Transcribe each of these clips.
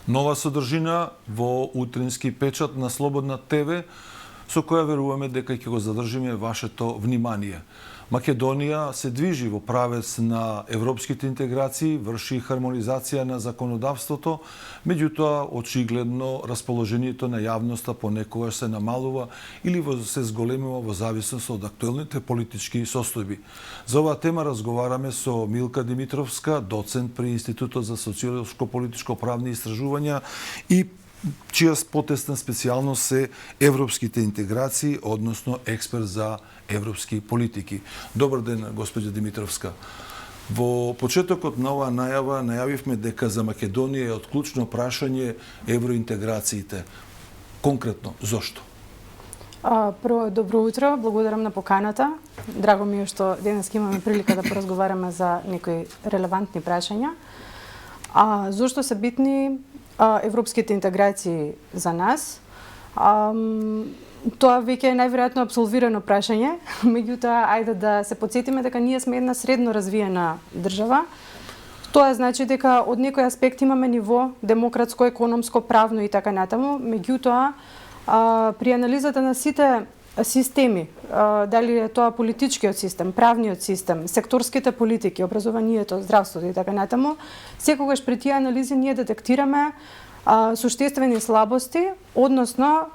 Нова содржина во утрински печат на Слободна ТВ, со која веруваме дека ќе го задржиме вашето внимание. Македонија се движи во правец на европските интеграции, врши хармонизација на законодавството, меѓутоа очигледно расположението на јавноста понекогаш се намалува или се зголемува во зависност од актуелните политички состојби. За оваа тема разговараме со Милка Димитровска, доцент при Институтот за социолошко-политичко правни истражувања и чија потесна специјалност се европските интеграции, односно експерт за европски политики. Добар ден, госпоѓа Димитровска. Во почетокот на оваа најава најавивме дека за Македонија е од клучно прашање евроинтеграциите. Конкретно, зошто? Прво, добро утро, благодарам на поканата. Драго ми е што денес имаме прилика да поразговараме за некои релевантни прашања. Зошто се битни европските интеграции за нас? Тоа веќе е најверојатно апсолвирано прашање, меѓутоа ајде да се потсетиме дека ние сме една средно развиена држава. Тоа значи дека од некој аспект имаме ниво демократско, економско, правно и така натаму, меѓутоа при анализата на сите системи, дали е тоа политичкиот систем, правниот систем, секторските политики, образованието, здравството и така натаму, секогаш при тие анализи ние детектираме суштествени слабости, односно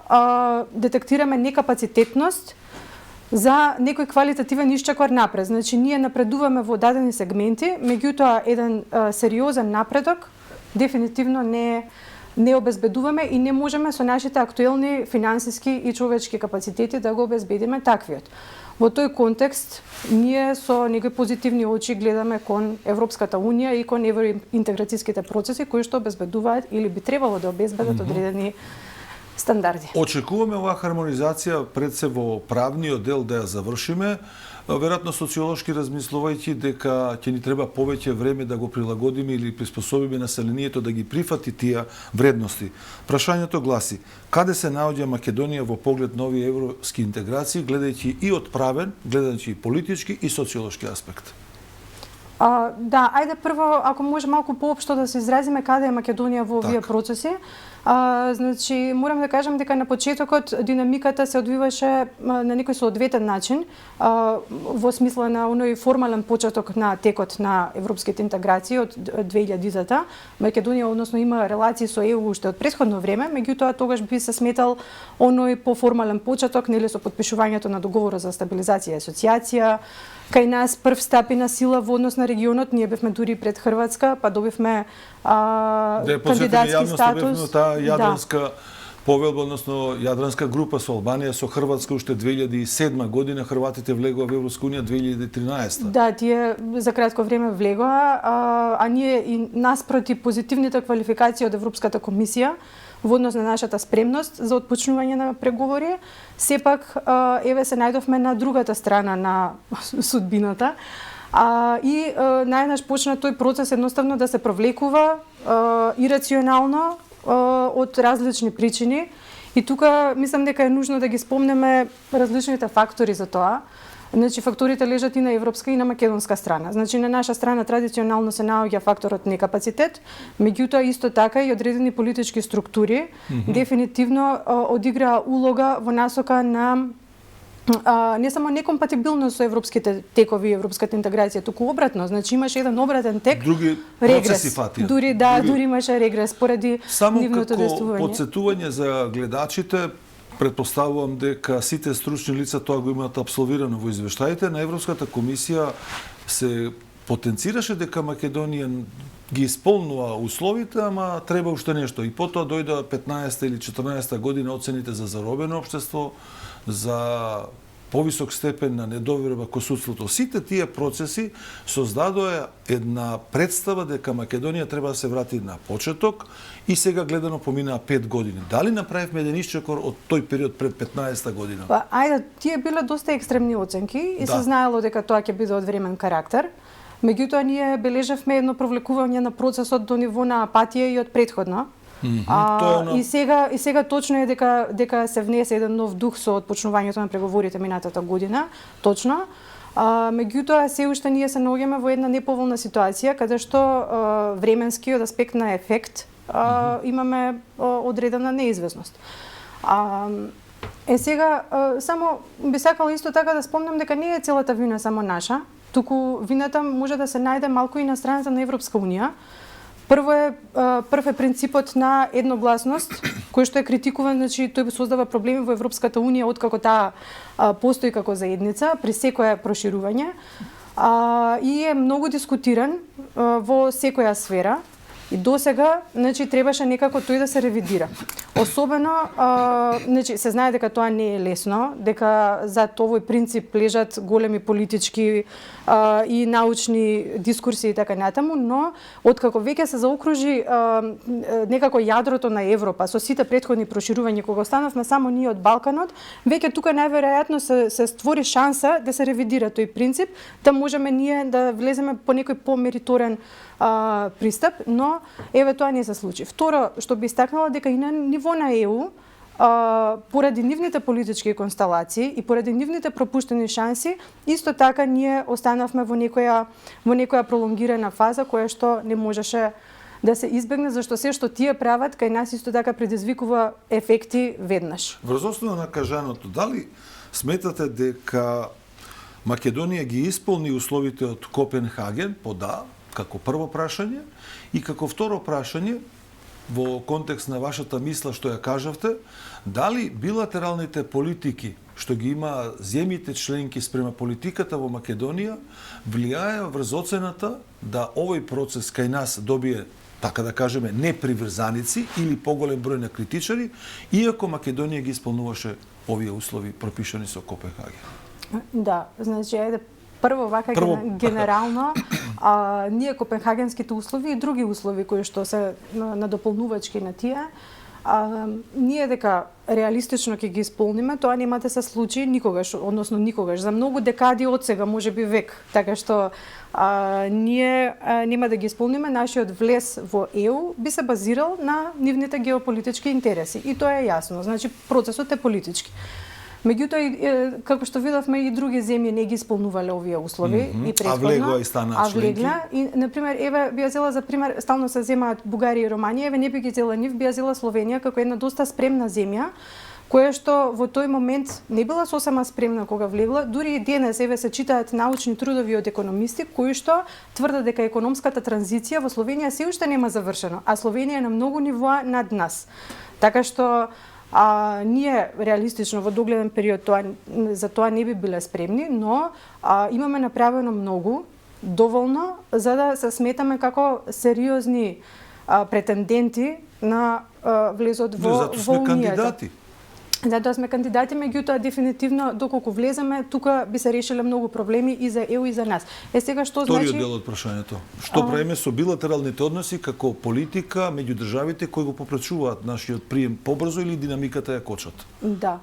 детектираме некапацитетност за некој квалитативен исчекор напред. Значи, ние напредуваме во дадени сегменти, меѓутоа еден сериозен напредок дефинитивно не обезбедуваме и не можеме со нашите актуелни финансиски и човечки капацитети да го обезбедиме таквиот. Во тој контекст, ние со некои позитивни очи гледаме кон Европската Унија и кон евроинтеграцијските процеси кои што обезбедуваат или би требало да обезбедат одредени стандарди. Очекуваме оваа хармонизација пред се во правниот дел да ја завршиме, веројатно социолошки размислувајќи дека ќе ни треба повеќе време да го прилагодиме или приспособиме населението да ги прифати тие вредности. Прашањето гласи: каде се наоѓа Македонија во поглед на овие европски интеграции, гледајќи и од правен, гледајќи и политички и социолошки аспект? Да, ајде прво, ако може малку поопшто да се изразиме каде е Македонија во овие процеси. Значи, морам да кажам дека на почетокот динамиката се одвиваше на некој соодветен начин, во смисла на оној формален почеток на текот на европските интеграции од 2000-та. Македонија, односно, има релации со ЕУ уште од претходно време, меѓутоа тогаш би се сметал оној поформален почеток, нели, со подпишувањето на договорот за стабилизација и асоциација. Кај нас прв стапи на сила во однос на регионот, ние бевме дури пред Хрватска, па добивме кандидатски статус. Таа јадранска повелба, односно јадранска група со Албанија, со Хрватска уште 2007 година, Хрватите влегоа во Европска унија 2013. Да, тие за кратко време влегоа, а ние и наспроти позитивните квалификации од Европската комисија во однос на нашата спремност за отпочнување на преговори, сепак еве се најдовме на другата страна на судбината. И најнаш почна тој процес едноставно да се провлекува ирационално од различни причини. И тука мислам дека е нужно да ги спомнеме различните фактори за тоа. Значи, факторите лежат и на европска и на македонска страна. Значи, на наша страна традиционално се наоѓа факторот некапацитет, меѓутоа исто така и одредени политички структури дефинитивно одиграа улога во насока на не само некомпатибилност со европските текови и европската интеграција, туку обратно. Значи, имаше еден обратен тек, други процеси фатија. Дури имаше регрес поради нивното действување. Само како подсетување за гледачите, претпоставувам дека сите стручни лица тоа го имаат апсолвирано во извештаите на Европската комисија, се потенцираше дека Македонија ги исполнува условите, ама треба уште нешто. И потоа дојде 15 или 14 година оцените за заробено општество, за повисок степен на недоверба кон судството. Сите тие процеси создадоа една представа дека Македонија треба да се врати на почеток и сега гледано поминаа 5 години. Дали направивме еден исчекор од тој период пред 15 година? Па, ајде, тие биле доста екстремни оценки и се знаело дека тоа ќе биде од времен карактер. Меѓутоа, ние бележевме едно провлекување на процесот до ниво на апатија и од претходно. И сега точно е дека се внесе еден нов дух со отпочнувањето на преговорите минатата година, точно. Меѓутоа, се уште ние се наоѓаме во една неповолна ситуација, каде што временскиот аспект на ефект имаме одредена неизвестност. Сега, само би сакала исто така да спомнам дека не е целата вина само наша, туку вината може да се најде малку и на страната на Европска унија. Прв е принципот на едногласност, кој што е критикуван, значи тој создава проблеми во Европската унија откако таа постои како заедница при секое проширување и е многу дискутиран во секоја сфера. И досега, значи, требаше некако тој да се ревидира. Особено, значи, се знае дека тоа не е лесно, дека за овој принцип лежат големи политички и научни дискурси и така натаму, но откако веќе се заокружи некако јадрото на Европа со сите претходни проширувања кога останавме само ние од Балканот, веќе тука најверојатно се створи шанса да се ревидира тој принцип, да можеме ние да влеземе по некој помериторен пристап, но еве тоа не се случи. Второ, што би истакнала дека и на ниво на ЕУ, поради нивните политички констелации и поради нивните пропуштени шанси, исто така ние останавме во некоја пролонгирана фаза која што не можеше да се избегне, зашто се што тие прават кај нас исто така предизвикува ефекти веднаш. Врз основа на кажаното, дали сметате дека Македонија ги исполни условите од Копенхаген, како прво прашање, и како второ прашање, во контекст на вашата мисла што ја кажавте, дали билатералните политики што ги има земјите членки спрема политиката во Македонија влијае врз оцената да овој процес кај нас добие, така да кажеме, неприврзаници или поголем број на критичари, иако Македонија ги исполнуваше овие услови пропишани со Копенхаген. Да, значи, прво вака генерално, ние копенхагенските услови и други услови кои што се надополнувачки на тие, ние дека реалистично ќе ги исполниме, тоа нема да се случи никогаш, односно никогаш, за многу декади од сега, можеби век, така што ние нема да ги исполниме. Нашиот влез во ЕУ би се базирал на нивните геополитички интереси и тоа е јасно, значи процесот е политички. Меѓутоа, како што видовме, и други земји не ги исполнувале овие услови и претходно. А влегла и станаа членки. И, например, еве би ја зела за пример, стално се земаат Бугарија и Романија, еве не би ги зела нив, би ја зела Словенија како една доста спремна земја, која што во тој момент не била сосема спремна кога влегла, дури и денес еве се читаат научни трудови од економисти кои што тврдат дека економската транзиција во Словенија се уште нема завршено, а Словенија е на многу нивоа над нас. Така што ние реалистично во догледен период за тоа не би биле спремни, но имаме направено многу, доволно, за да се сметаме како сериозни претенденти на влезот во Унијата. Затоа сме кандидати, меѓутоа дефинитивно доколку влеземе, тука би се решиле многу проблеми и за ЕУ и за нас. Сега што значи? Вториот дел од прашањето. Што правиме со билатералните односи како политика меѓу државите кои го попречуваат нашиот прием побрзо или динамиката ја кочат? Да.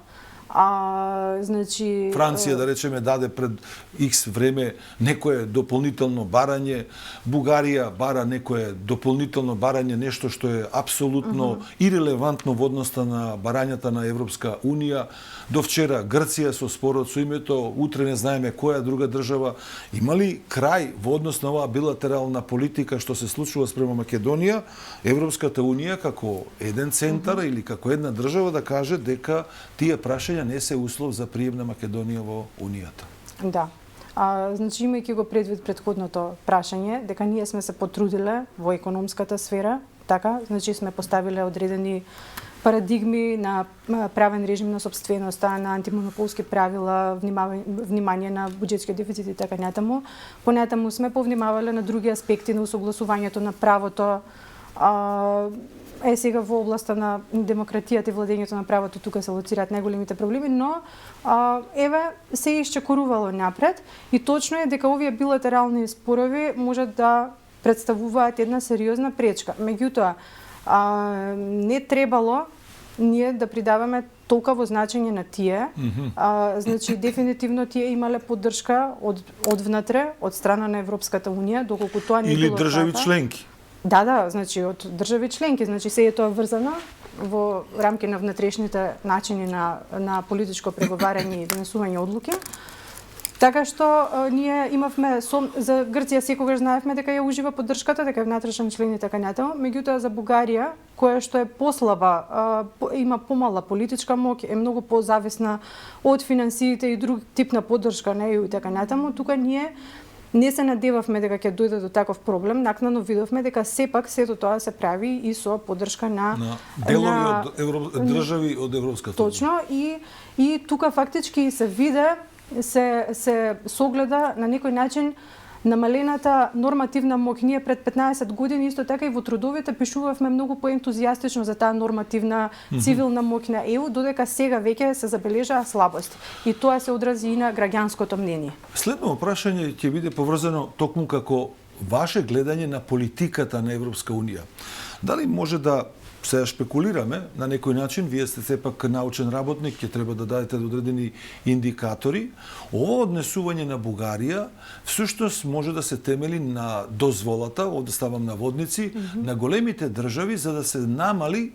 Значи Франција, да речеме, даде пред X време некое дополнително барање, Бугарија бара некое дополнително барање, нешто што е апсолутно ирелевантно во односта на барањата на Европска унија. До вчера Грција со спорот со името, утре не знаеме која друга држава. Има ли крај во однос на оваа билатерална политика што се случува спрема Македонија, Европската унија како еден центар или како една држава да каже дека тие прашања не се услов за прием на Македонија во Унијата? Да. Значи, имајќи го предвид претходното прашање, дека ние сме се потрудиле во економската сфера, така, значи сме поставиле одредени парадигми на правен режим на собственоста, на антимонополски правила, внимание на буџетскиот дефицит и така натаму. Понатаму сме повнимавале на други аспекти на усогласувањето на правото. Сега во областа на демократијата и владењето на правото тука се лоцираат најголемите проблеми, но еве се исчекорувало напред и точно е дека овие билатерални спорови можат да представуваат една сериозна пречка. Меѓутоа, не требало ние да придаваме толкаво значење на тие. Значи, дефинитивно тие имале поддршка од внатре, од страна на Европската унија, доколку тоа не или било држави така. членки. Да, значи од држави членки, значи се е тоа врзано во рамки на внатрешните начини на политичко преговарање и донесување одлуки. Така што ние имавме за Грција секогаш знаевме дека ја ужива поддршката, дека е внатрешен член и така натаму, меѓутоа за Бугарија, која што е послаба, има помала политичка моќ, е многу позависна од финансиите и друг тип на поддршка на ЕУ и така натаму, тука ние не се надевавме дека ќе дојде до таков проблем, накнано видовме дека сепак сето тоа се прави и со поддршка на делови од држави од Европската унија. Точно, и тука фактички се виде, се согледа на некој начин намалената нормативна моќ. Ние пред 15 години исто така и во трудовите пишувавме многу поентузијастично за таа нормативна цивилна моќ на ЕУ, додека сега веќе се забележаа слабости. И тоа се одрази и на граѓанското мнение. Следно прашање ќе биде поврзано токму како ваше гледање на политиката на Европска унија. Дали може да се шпекулираме на некој начин, вие сте сепак научен работник, ќе треба да дадете одредени индикатори. Ово однесување на Бугарија всушност може да се темели на дозволата, овде ставам наводници, на големите држави за да се намали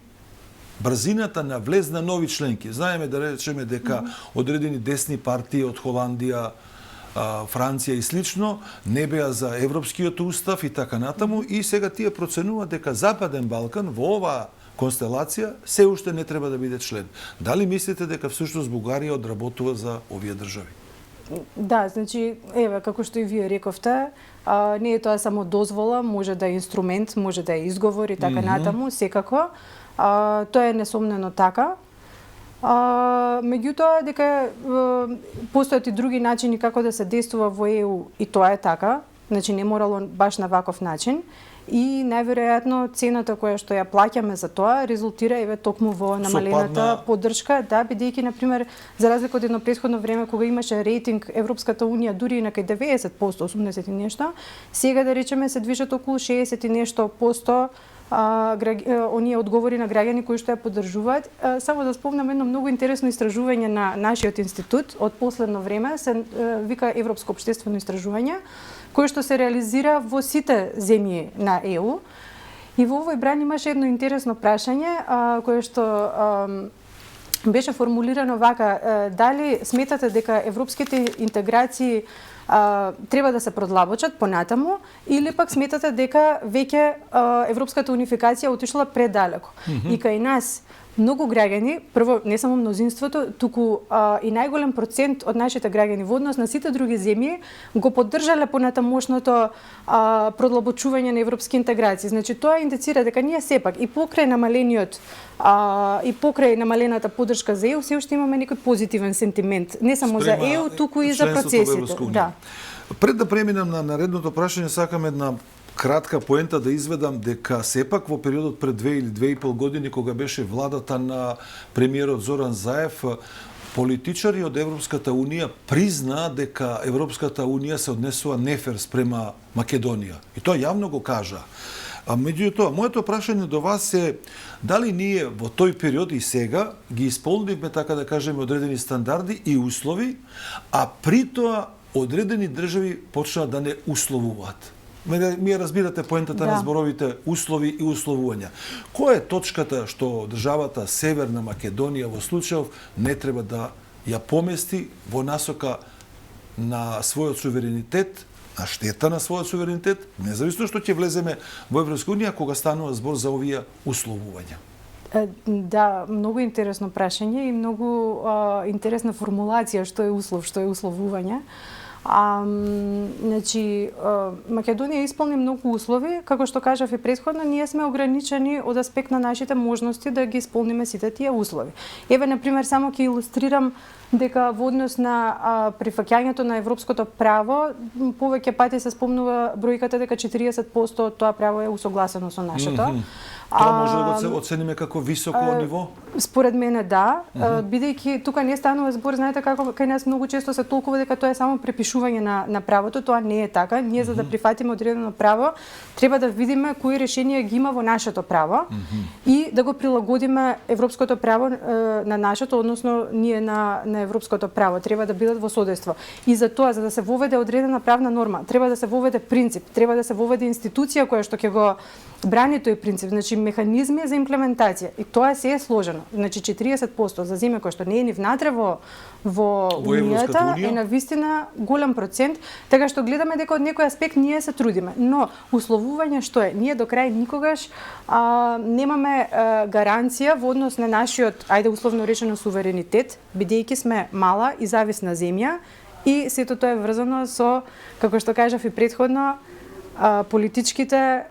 брзината на влез на нови членки. Знаеме да речеме дека одредени десни партии од Холандија, Франција и слично не беа за Европскиот устав и така натаму, и сега тие проценуваат дека Западен Балкан во оваа констелација се уште не треба да биде член. Дали мислите дека всушност Бугарија одработува за овие држави? Да, значи, еве, како што и вие рековте, не е тоа само дозвола, може да е инструмент, може да е изговор и така натаму, секако. Тоа е несомнено така. Меѓутоа, дека постојат и други начини како да се действува во ЕУ, и тоа е така, значи не морало баш на ваков начин. И најверојатно цената која што ја плаќаме за тоа резултира еве токму во намалената поддршка, да, бидејќи на пример за разлика од едно претходно време кога имаше рейтинг Европската унија дури и на кај 90%, 80 и нешто, сега да речеме се движат околу 60 и нешто посто оние одговори на граѓани кои што ја поддржуваат. Само да спомнам едно многу интересно истражување на нашиот институт од последно време, се вика Европско општествено истражување, кој што се реализира во сите земји на ЕУ. И во овој бран имаше едно интересно прашање кое што беше формулирано вака: дали сметате дека европските интеграции треба да се продлабочат понатаму, или пак сметате дека веќе европската унификација отишла предалеко. И кај нас многу граѓани, прво не само мнозинството, туку и најголем процент од нашите граѓани во однос на сите други земји го поддржале понатамошното продлабочување на европски интеграции. Значи тоа индицира дека ние сепак и покрај намалениот и покрај намалената поддршка за ЕУ се уште имаме некој позитивен сентимент, не само за ЕУ, туку и за процесите. Да. Пред да преминам на наредното прашање, сакам една кратка поента да изведам дека сепак во периодот пред 2 или 2,5 години кога беше владата на премиерот Зоран Заев, политичари од Европската унија признаа дека Европската унија се однесува нефер спрема Македонија. И тоа јавно го кажа. Меѓутоа, моето прашање до вас е дали ние во тој период и сега ги исполнивме, така да кажеме, одредени стандарди и услови, а при тоа одредени држави почнаа да не условуваат. Ми разбирате поентата на зборовите услови и условувања. Која е точката што државата Северна Македонија во случајов не треба да ја помести во насока на својот суверенитет, на штета на својот суверенитет, независно што ќе влеземе во Европска унија кога станува збор за овие условувања? Да, многу интересно прашање и многу интересна формулација што е услов, што е условување. Значи, Македонија исполни многу услови, како што кажав и претходно, ние сме ограничени од аспект на нашите можности да ги исполниме сите тие услови. Еве, например, само ќе илустрирам дека во однос на прифаќањето на европското право, повеќе пати се спомнува бројката дека 40% од тоа право е усогласено со нашето. Тоа може да го оцениме како високо ниво? Според мене да, бидејќи тука не станува збор, знаете како кај нас многу често се толкува дека тоа е само препишување на правото, тоа не е така. Ние за да прифатиме одредено право, треба да видиме кои решенија ги има во нашето право и да го прилагодиме европското право на нашето, односно ние на европското право. Треба да бидат во содејство. И за тоа, за да се воведе одредена правна норма, треба да се воведе принцип, треба да се воведе институција која што ќе го брани тој принцип, значи механизми за имплементација. И тоа се е сложено. Значи 40% за земја која што не е ни внатре во Унијата е на вистина голем процент, така што гледаме дека од некој аспект ние се трудиме. Но условување што е? Ние до крај никогаш немаме гаранција во однос на нашиот, ајде условно речено, суверенитет, бидејќи сме мала и зависна земја и сето тоа е врзано со, како што кажав и претходно, политичките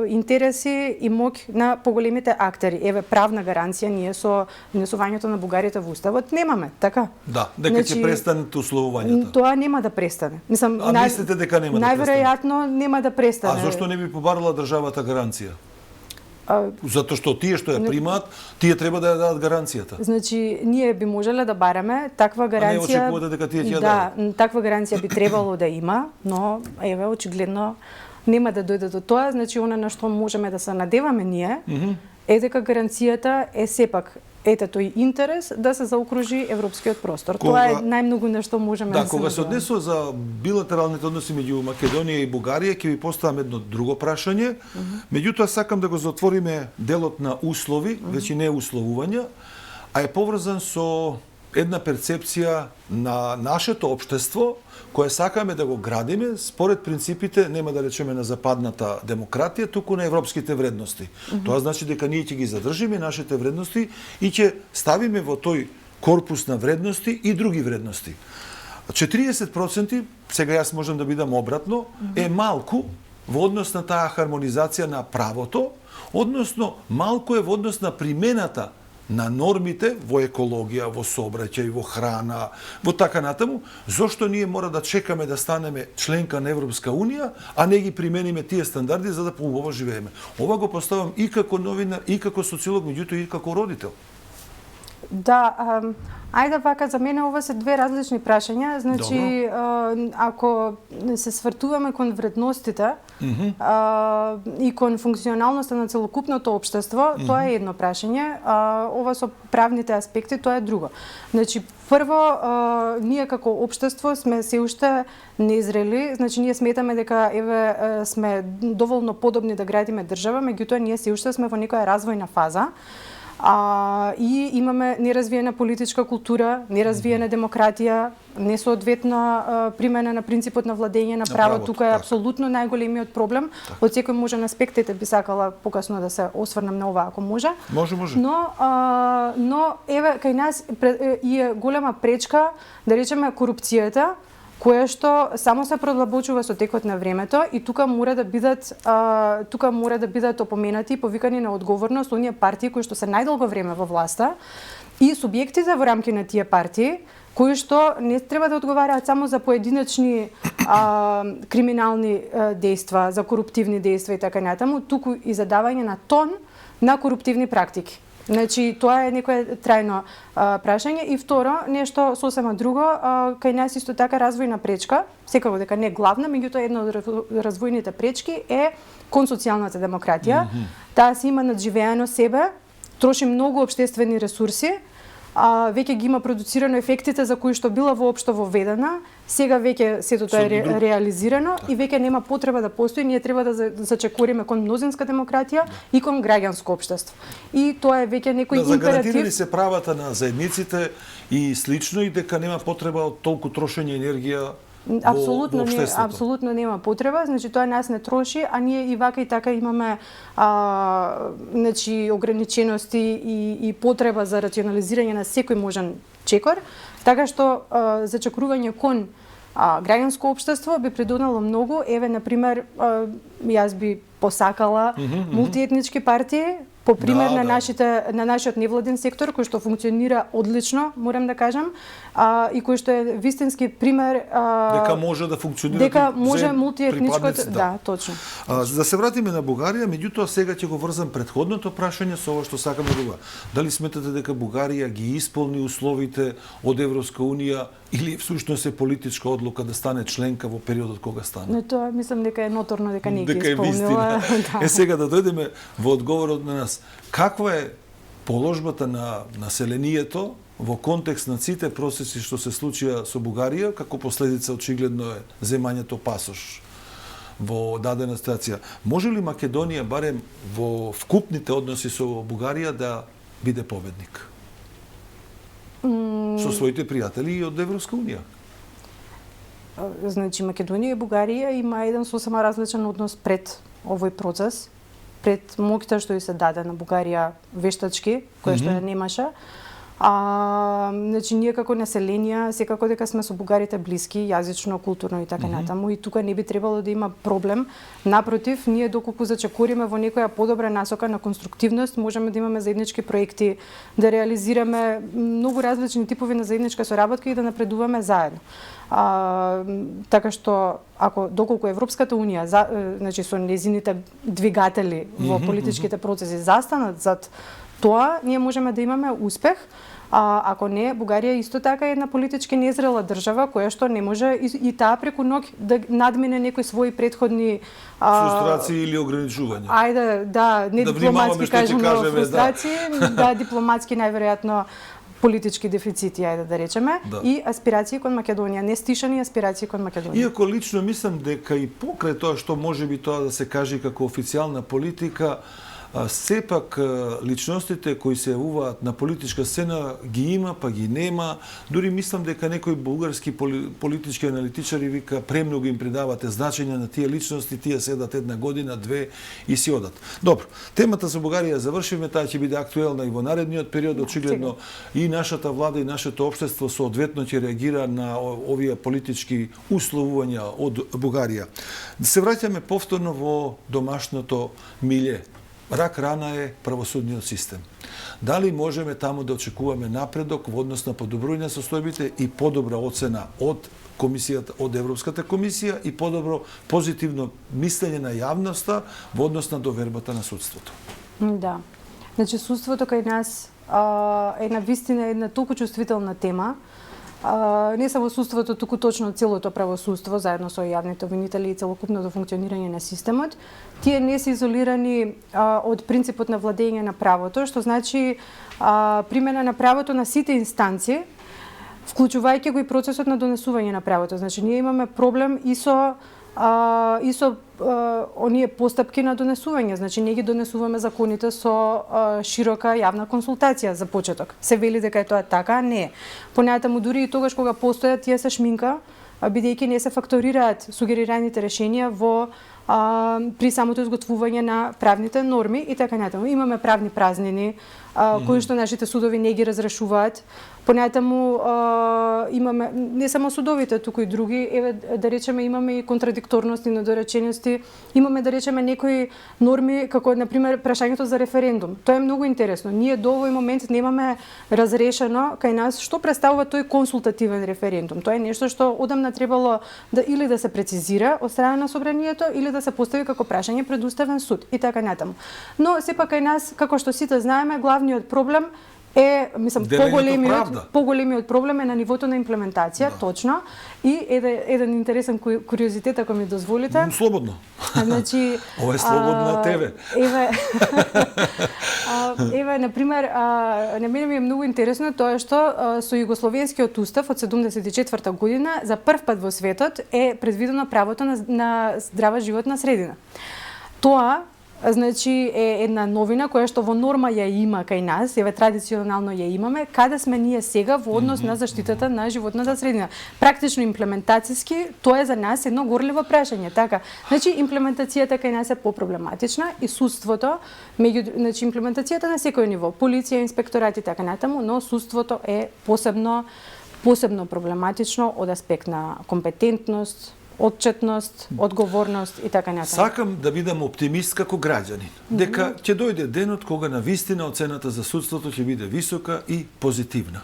интереси и моќ на поголемите актери. Еве, правна гаранција ние со внесувањето на Бугаријата во Уставот немаме, така? Да, дека ќе престанат условувањата. Тоа нема да престане. Мислам, мислите дека нема да престане? Најверојатно нема да престане. А зошто не би побарала државата гаранција? Затоа што тие што ја примаат, тие треба да ја дадат гаранцијата. Значи, ние би можеле да бараме таква гаранција. А не очекувате дека тие ќе ја дадат? Да, таква гаранција би требало да има, но еве очигледно нема да дојде до тоа. Значи, она на што можеме да се надеваме ние е дека гаранцијата е сепак тој интерес да се заокружи европскиот простор. Тоа е најмногу на што можеме да се кога се однесува за билатералните односи меѓу Македонија и Бугарија, ќе ви поставам едно друго прашање. Меѓутоа сакам да го затвориме делот на услови, веќе не условувања, а е поврзан со една перцепција на нашето општество, кое сакаме да го градиме според принципите, нема да речеме на западната демократија, туку на европските вредности. Тоа значи дека ние ќе ги задржиме нашите вредности и ќе ставиме во тој корпус на вредности и други вредности. 40%, сега јас можам да бидам обратно, е малку во однос на таа хармонизација на правото, односно малку е во однос на примената на нормите во екологија, во сообраќај, во храна, во така натаму, зошто ние мора да чекаме да станеме членка на Европска Унија, а не ги примениме тие стандарди за да поубаво живееме. Ова го поставам и како новинар, и како социолог, меѓутоа и како родител. Да, ајде вака, за мене ова се две различни прашања. Значи, ако се свртуваме кон вредностите и кон функционалноста на целокупното општество, тоа е едно прашање. Ова со правните аспекти, тоа е друго. Значи, прво, ние како општество сме се уште незрели, значи ние сметаме дека еве сме доволно подобни да градиме држава, меѓутоа ние се уште сме во некоја развојна фаза. И имаме неразвиена политичка култура, неразвиена демократија, несоодветна примена на принципот на владење на право. Тука е апсолутно најголемиот проблем. Од секој можен аспектите би сакала покасно да се осврнам на ова, ако може. Може. Но еве кај нас е голема пречка, да речеме, корупцијата, кое што само се продлабочува со текот на времето и тука мора да бидат опоменати и повикани на одговорност оние партии кои што се најдолго време во власта и субјектите во рамки на тие партии кои што не треба да одговараат само за поединечни криминални дејства, за коруптивни дејства и така натаму, туку и за давање на тон на коруптивни практики. Значи, тоа е некое трајно прашање. И второ, нешто сосема друго, кај нас исто така развојна пречка, секако дека не главна, меѓутоа една од развојните пречки е кон социјалната демократија. Таа си има надживеано себе, троши многу општествени ресурси, веќе ги има продуцирано ефектите за кои што била воопшто воведена, сега веќе сето тоа е реализирано и веќе нема потреба да постои, ние треба да зачекориме кон мнозинска демократија и кон граѓанско општество. И тоа е веќе некој императив. Да загарантирали се правата на заедниците и слично и дека нема потреба од толку трошење енергија. Апсолутно нема потреба, значи тоа нас не троши, а ние и вака и така имаме значи ограничености и потреба за рационализирање на секој можен чекор, така што зачекрување кон граѓанско општество би придонело многу. Еве, например, јас би посакала мултиетнички партии, по пример на нашиот невладен сектор, кој што функционира одлично, морам да кажам, и кој што е вистински пример дека може да функционира, дека може мултиетничкото, да, точно. Да се вратиме на Бугарија, меѓутоа сега ќе го врзам претходното прашање со ова што сакаме да го. Дали сметате дека Бугарија ги исполни условите од Европска Унија или всушност е политичка одлука да стане членка во периодот кога стане? Но тоа мислам дека е ноторно дека не ги исполнила. Дека е вистина. Сега да дојдеме во одговорот на нас. Каква е положбата на населението во контекст на сите процеси што се случија со Бугарија, како последица очигледно е земањето пасош во дадена ситуација. Може ли Македонија барем во вкупните односи со Бугарија да биде победник? Со своите пријатели и од Европска унија. Значи, Македонија и Бугарија има еден сосема различен однос пред овој процес, пред моќта што ја се даде на Бугарија вештачки, која што ја немаше. Значи, ние како население, секако дека сме со бугарите блиски, јазично, културно и така натаму, и тука не би требало да има проблем. Напротив, ние доколку зачекориме во некоја подобра насока на конструктивност, можеме да имаме заеднички проекти, да реализираме многу различни типови на заедничка соработка и да напредуваме заедно. Така што, доколку Европската унија, значи со незините двигатели во политичките процеси застанат зад тоа, ние можеме да имаме успех. Ако не, Бугарија исто така е една политички незрела држава која што не може и таа преку ноќ да надмине некои своји претходни фрустрации или ограничувања. Ајде, да, не да дипломатски кажеме фрустрации, да, дипломатски најверојатно политички дефицити, ајде да речеме, и аспирации кон Македонија, не стишани аспирации кон Македонија. Иако лично мислам дека и покрај тоа што можеби тоа да се каже како официјална политика, сепак личностите кои се јавуваат на политичка сцена ги има, па ги нема. Дури мислам дека некои бугарски политички аналитичари вика премногу им придавате значење на тие личности, тие седат една година, две и си одат. Добро, темата за Бугарија завршивме, таа ќе биде актуелна и во наредниот период, очигледно и нашата влада и нашето општество соодветно ќе реагира на овие политички условувања од Бугарија. Да се враќаме повторно во домашното милје. Рак рана е правосудниот систем. Дали можеме таму да очекуваме напредок во однос на подобрување на состојбите и подобра оцена од комисијата, од Европската комисија и подобро позитивно мислење на јавноста во однос на довербата на судството? Да. Значи, судството кај нас е на вистина една толку чувствителна тема. Не само судството, туку точно целото правосудство, заедно со јавните обвинители и целокупното функционирање на системот, тие не се изолирани од принципот на владење на правото, што значи примена на правото на сите инстанции, вклучувајќи го и процесот на донесување на правото. Значи, ние имаме проблем и со оние постапки на донесување. Значи, ние ги донесуваме законите со широка јавна консултација за почеток. Се вели дека е тоа така, не е. Понатаму дури и тогаш кога постојат, тие се шминка, бидејќи не се факторираат сугерираните решенија при самото изготвување на правните норми и така натаму. Имаме правни празнини кои што нашите судови не ги разрешуваат. Понатаму имаме не само судовите, туку и други, еве да речеме имаме и контрадикторности, недоречености, имаме да речеме некои норми како на пример прашањето за референдум. Тоа е многу интересно. Ние до овој момент немаме разрешено кај нас што представува тој консултативен референдум. Тоа е нешто што одамна требало да или да се прецизира од страна на собранието или да се постави како прашање пред Уставен суд и така натаму. Но сепак кај нас, како што сите знаеме, главниот проблем е, мислам, поголемиот проблем е на нивото на имплементација, точно. И еден интересен куриозитет, ако ми дозволите. Слободно. Значи, ова е слободна ТВ. Еве, на пример, на мене ми е многу интересно тоа што со Југословенскиот устав од 74 година за прв пат во светот е предвидено правото на здрава животна средина. Тоа значи е една новина која што во норма ја има кај нас, еве традиционално ја имаме, каде сме ние сега во однос на заштитата на животната средина. Практично имплементацијски тоа е за нас едно горливо прашање, така. Значи имплементацијата кај нас е попроблематична и судството, значи имплементацијата на секој ниво, полиција, инспекторати и така натаму, но судството е посебно проблематично од аспект на компетентност, отчетност, одговорност и така натаму. Сакам да бидам оптимист како граѓанин, дека ќе дојде денот кога на вистина оцената за судството ќе биде висока и позитивна.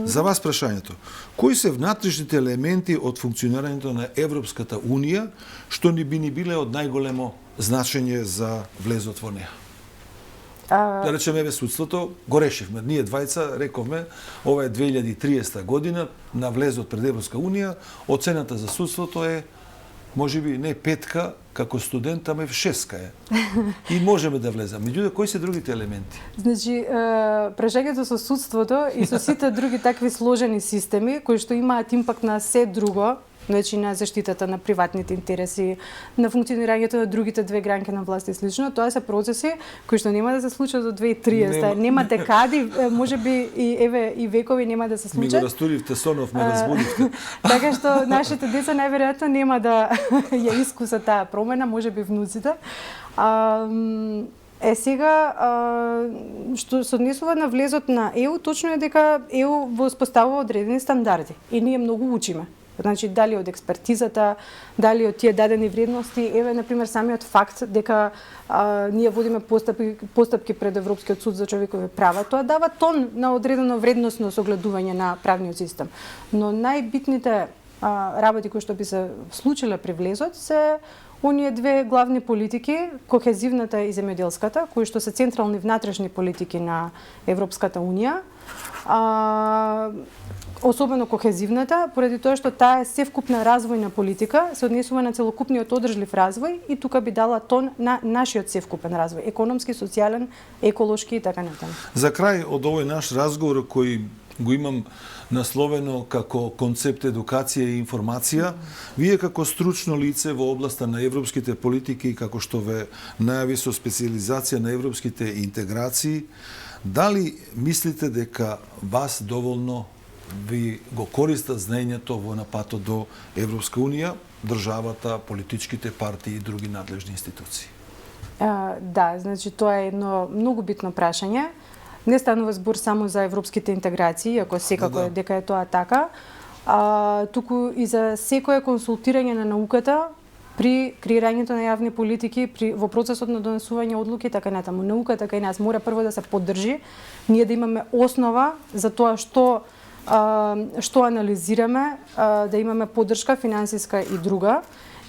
За вас прашањето, кои се внатрешните елементи од функционирањето на Европската Унија што ни биле од најголемо значење за влезот во неа? Да речеме, еве судството го решивме. Ние двајца рековме, ова е 2030 година, на влезот пред Европска Унија, оцената за судството е можеби не 5 како студент, ама 6 е. И можеме да влеземе. Меѓутоа, кои се другите елементи? Значи, прашањето со судството и со сите други такви сложени системи кои што имаат импакт на се друго, значи на заштитата на приватните интереси, на функционирањето на другите две гранки на власт и слично. Тоа се процеси кои што нема да се случат до 2030. Нема декади, можеби и векови нема да се Ми случат. го растуривте сонов, ме разбудивте. Така што нашите деца најверојатно нема да ја искусат таа промена, можеби внуците. Сега, што се однесува на влезот на ЕУ, точно е дека ЕУ воспоставува одредени стандарди и ние многу учиме. Значи, дали од експертизата, дали од тие дадени вредности, еве, например, самиот факт дека ние водиме постапки пред Европскиот суд за човекови права, тоа дава тон на одредено вредносно согледување на правниот систем. Но најбитните работи кои што би се случиле при влезот се оние две главни политики, кохезивната и земјоделската, кои што се централни внатрешни политики на Европската унија, особено кохезивната, поради тоа што таа е севкупна развојна политика, се однесува на целокупниот одржлив развој и тука би дала тон на нашиот севкупен развој, економски, социјален, еколошки и така натаму. За крај од овој наш разговор кој го имам насловено како концепт едукација и информација, вие како стручно лице во областа на европските политики, како што ве најави со специализација на европските интеграции, дали мислите дека вас доволно ви го користат знаењето во напатот до Европска унија, државата, политичките партии и други надлежни институции? Да, значи тоа е едно многу битно прашање. Не станува збор само за европските интеграции, ако секако е дека е тоа така, туку и за секое консултирање на науката при креирањето на јавни политики, во процесот на донесување одлуки и така натаму. Науката кај нас мора прво да се поддржи, ние да имаме основа за тоа што анализираме, да имаме поддршка финансиска и друга.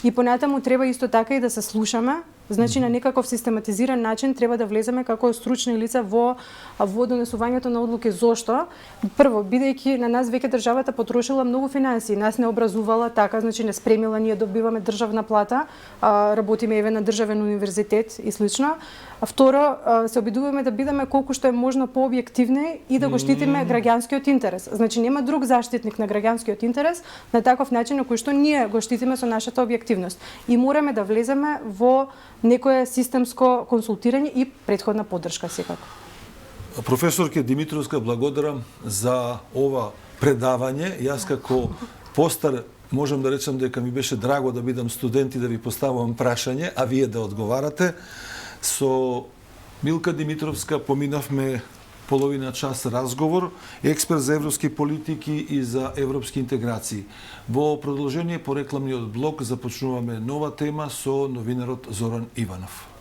И понатаму треба исто така и да се слушаме. Значи на некаков систематизиран начин треба да влеземе како стручни лица во донесувањето на одлуки. Зошто? Прво, бидејќи на нас веќе државата потрошила многу финансии, нас не образувала така, значи не спремила, ние добиваме државна плата, работиме еве на државен универзитет и слично. Второ, се обидуваме да бидеме колку што е можно пообјективни и да го штитиме граѓанскиот интерес. Значи нема друг заштитник на граѓанскиот интерес на таков начин на кој што ние го штитиме со нашата објективност. И мораме да влеземе во некое системско консултирање и претходна поддршка секако. Професорке Димитровска, благодарам за ова предавање. Јас како постар можам да речам дека ми беше драго да бидам студент и да ви поставувам прашање, а вие да одговарате. Со Милка Димитровска поминавме половина час разговор, експерт за европски политики и за европски интеграции. Во продолжение по рекламниот блок започнуваме нова тема со новинарот Зоран Иванов.